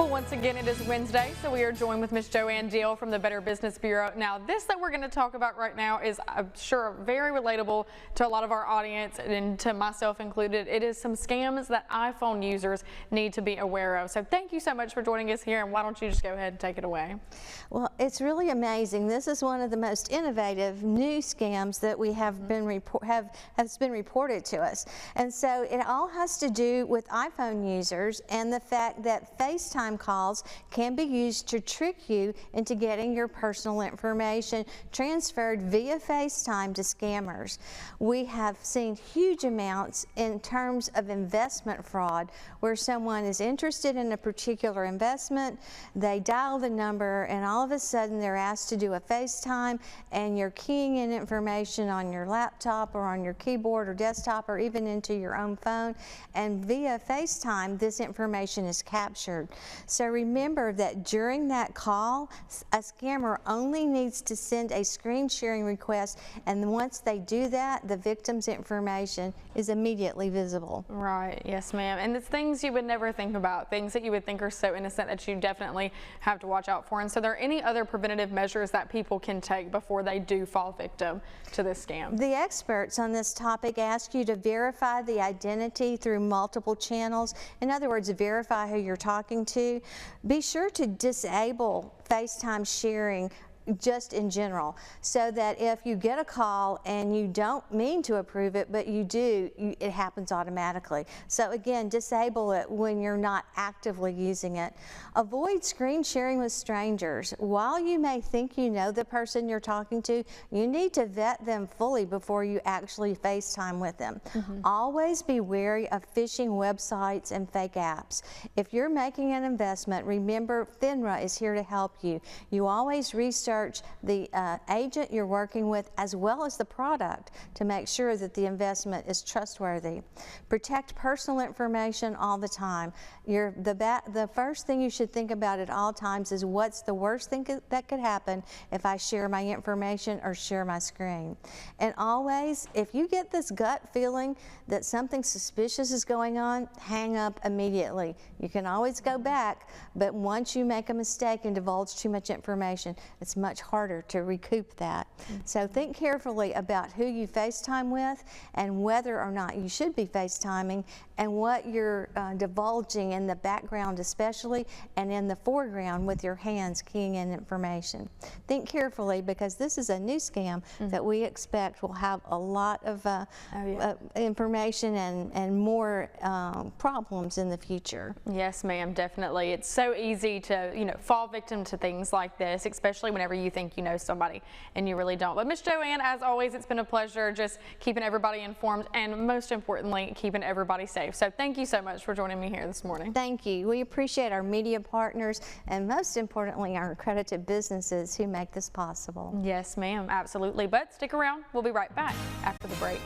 Well, once again, it is Wednesday, so we are joined with Ms. Joanne Deal from the Better Business Bureau. Now, this that we're going to talk about right now is, I'm sure, very relatable to a lot of our audience and to myself included. It is some scams that iPhone users need to be aware of. So thank you so much for joining us here, and why don't you just go ahead and take it away? Well, it's really amazing. This is one of the most innovative new scams that we have been has been reported to us. And so it all has to do with iPhone users and the fact that FaceTime calls can be used to trick you into getting your personal information transferred via FaceTime to scammers. We have seen huge amounts in terms of investment fraud where someone is interested in a particular investment, they dial the number, and all of a sudden they're asked to do a FaceTime, and you're keying in information on your laptop or on your keyboard or desktop or even into your own phone, and via FaceTime this information is captured. So remember that during that call, a scammer only needs to send a screen sharing request, and once they do that, the victim's information is immediately visible. Right, yes ma'am. And it's things you would never think about, things that you would think are so innocent that you definitely have to watch out for. And so there are any other preventative measures that people can take before they do fall victim to this scam? The experts on this topic ask you to verify the identity through multiple channels. In other words, verify who you're talking to. Be sure to disable FaceTime sharing just in general, so that if you get a call and you don't mean to approve it, but you do, it happens automatically. So again, disable it when you're not actively using it. Avoid screen sharing with strangers. While you may think you know the person you're talking to, you need to vet them fully before you actually FaceTime with them. Always be wary of phishing websites and fake apps. If you're making an investment, remember FINRA is here to help you. You always research the agent you're working with as well as the product to make sure that the investment is trustworthy. Protect personal information all the time. The first thing you should think about at all times is what's the worst thing that could happen if I share my information or share my screen. And always, if you get this gut feeling that something suspicious is going on, hang up immediately. You can always go back, but once you make a mistake and divulge too much information, it's much harder to recoup that. So think carefully about who you FaceTime with and whether or not you should be FaceTiming, and what you're divulging in the background especially, and in the foreground with your hands keying in information. Think carefully, because this is a new scam that we expect will have a lot of information and more problems in the future. Yes ma'am, definitely. It's so easy to fall victim to things like this, especially whenever you think you know somebody and you really don't. But Miss Joanne, as always, it's been a pleasure just keeping everybody informed and most importantly keeping everybody safe. So thank you so much for joining me here this morning. Thank you. We appreciate our media partners and most importantly our accredited businesses who make this possible. Yes ma'am, absolutely. But stick around, we'll be right back after the break.